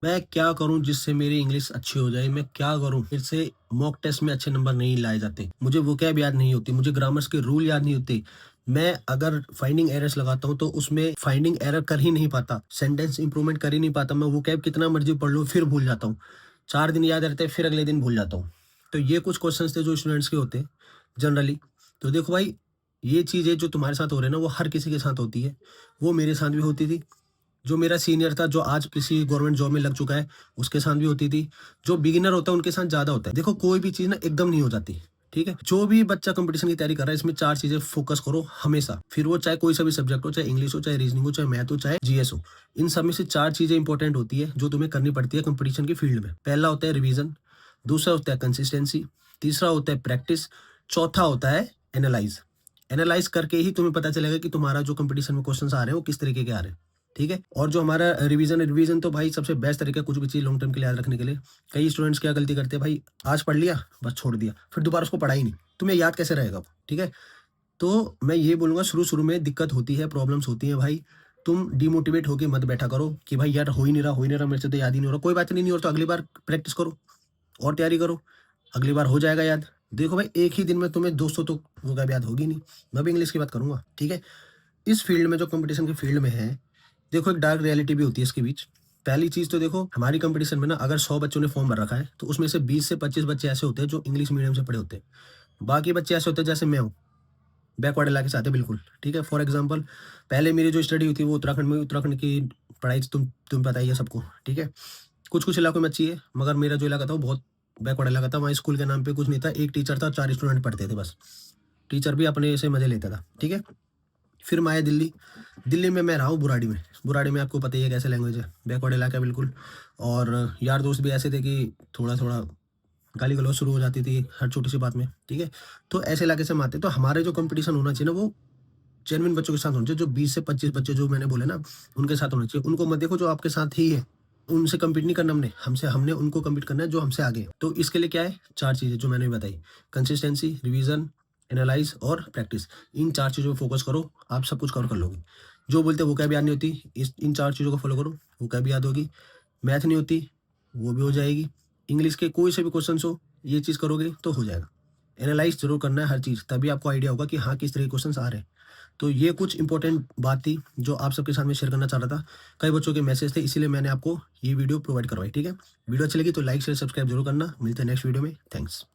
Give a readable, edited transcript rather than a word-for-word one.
मैं क्या करूँ जिससे मेरी इंग्लिश अच्छी हो जाए? मैं क्या करूँ? फिर से मॉक टेस्ट में अच्छे नंबर नहीं लाए जाते। मुझे वोकैब याद नहीं होती, मुझे ग्रामर्स के रूल याद नहीं होते। मैं अगर फाइंडिंग एरर्स लगाता हूँ तो उसमें फाइंडिंग एरर कर ही नहीं पाता, सेंटेंस इंप्रूवमेंट कर ही नहीं पाता। मैं वोकैब कितना मर्ज़ी पढ़ लूँ फिर भूल जाता हूँ। 4 दिन याद रहते हैं फिर अगले दिन भूल जाता हूँ। तो ये कुछ क्वेश्चन्स थे जो स्टूडेंट्स के होते हैं जनरली। तो देखो भाई, ये चीज़ें जो तुम्हारे साथ हो रहे हैं ना वो हर किसी के साथ होती है। वो मेरे साथ भी होती थी। जो मेरा सीनियर था, जो आज किसी गवर्नमेंट जॉब में लग चुका है, उसके साथ भी होती थी। जो बिगिनर होता है, उनके साथ ज़्यादा होता है। देखो, कोई भी चीज़ ना एकदम नहीं हो जाती, ठीक है? जो भी बच्चा कॉम्पिटिशन की तैयारी कर रहा है, इसमें 4 चीज़ें फ़ोकस करो हमेशा। फिर वो चाहे कोई सा भी सब्जेक्ट हो, चाहे इंग्लिश हो, चाहे रीज़निंग हो, चाहे मैथ हो, चाहे जीएस हो। इन सब में से 4 चीज़ें इंपॉर्टेंट होती है, जो तुम्हें करनी पड़ती है कॉम्पिटिशन की फील्ड में। पहला होता है रिवीज़न, दूसरा होता है कंसिस्टेंसी, तीसरा होता है प्रैक्टिस, चौथा होता है एनालाइज़। एनालाइज़ करके ही तुम्हें पता चलेगा कि तुम्हारा जो कॉम्पिटिशन में क्वेश्चन्स आ रहे हैं, वो किस तरीके के आ रहे हैं। ठीक है? और जो हमारा रिवीजन तो भाई सबसे बेस्ट तरीका है कुछ भी चीज़ लॉन्ग टर्म के लिए याद रखने के लिए। कई स्टूडेंट्स क्या गलती करते हैं भाई, आज पढ़ लिया, बस छोड़ दिया, फिर दोबारा उसको पढ़ा ही नहीं। तुम्हें याद कैसे रहेगा वो? ठीक है? तो मैं ये बोलूँगा, शुरू-शुरू में दिक्कत होती है, प्रॉब्लम्स होती हैं भाई। तुम डिमोटिवेट होके मत बैठा करो कि भाई यार हो ही नहीं रहा, मेरे से तो याद ही नहीं हो रहा। कोई बात नहीं, नहीं हो रहा तो अगली बार प्रैक्टिस करो और तैयारी करो, अगली बार हो जाएगा याद। देखो भाई, एक ही दिन में तुम्हें 200 तो वोकैब याद होगी नहीं। मैं भी इंग्लिश की बात करूँगा, ठीक है? इस फील्ड में, जो कॉम्पिटिशन की फील्ड में है, देखो एक डार्क रियलिटी भी होती है इसके बीच। पहली चीज़ तो देखो, हमारी कॉम्पिटिशन में ना अगर 100 बच्चों ने फॉर्म भर रखा है, तो उसमें से 20 से 25 बच्चे ऐसे होते हैं जो इंग्लिश मीडियम से पढ़े होते हैं। बाकी बच्चे ऐसे होते हैं जैसे मैं हूँ, बैकवर्ड इलाके से आते हैं बिल्कुल, ठीक है? फॉर एग्ज़ाम्पल, पहले मेरी जो स्टडी हुई थी वो उत्तराखंड में हुई। उत्तराखंड की पढ़ाई तुम पता ही है सबको, ठीक है? कुछ-कुछ इलाकों में अच्छी है, मगर मेरा जो इलाका था वो बहुत बैकवर्ड इलाका था। वहाँ स्कूल के नाम पे कुछ नहीं था, 1 टीचर था, 4 स्टूडेंट पढ़ते थे बस। टीचर भी अपने से मज़े लेता था, ठीक है? फिर मैं आया दिल्ली। दिल्ली में मैं रहा हूँ बुराड़ी में। बुराड़ी में आपको पता ही है कैसे लैंग्वेज है, बैकवर्ड इलाका है बिल्कुल। और यार दोस्त भी ऐसे थे कि थोड़ा-थोड़ा गाली-गलौज शुरू हो जाती थी हर छोटी-सी बात में, ठीक है? तो ऐसे इलाके से हम आते हैं, तो हमारे जो कॉम्पिटिशन होना चाहिए ना, वो जेन्युइन बच्चों के साथ होना चाहिए। जो 20 से 25 बच्चे जो मैंने बोले ना, उनके साथ होना चाहिए। उनको मत देखो जो आपके साथ ही है, उनसे कम्पीट नहीं करना हमने, हमने उनको कम्पीट करना है जो हमसे आगे है। तो इसके लिए क्या है, 4 चीज़ें जो मैंने बताई, कंसिस्टेंसी, रिवीज़न, एनालाइज़ और प्रैक्टिस। इन 4 चीज़ों पे फ़ोकस करो, आप सब कुछ कवर कर लोगे। जो बोलते हैं वोकैब याद नहीं होती, इस इन 4 चीज़ों को फ़ॉलो करो, वोकैब याद होगी। मैथ नहीं होती, वो भी हो जाएगी। इंग्लिश के कोई से भी क्वेश्चन्स हो, ये चीज़ करोगे तो हो जाएगा। एनालाइज़ ज़रूर करना है हर चीज़, तभी आपको आइडिया होगा कि हाँ, किस तरह के क्वेश्चन्स आ रहे हैं। तो ये कुछ इंपॉर्टेंट बात थी जो आप सबके साथ में शेयर करना चाह रहा था। कई बच्चों के मैसेज थे, इसीलिए मैंने आपको ये वीडियो प्रोवाइड करवाई, ठीक है? वीडियो अच्छी लगी तो लाइक, शेयर, सब्सक्राइब ज़रूर करना। मिलते हैं नेक्स्ट वीडियो में। थैंक्स।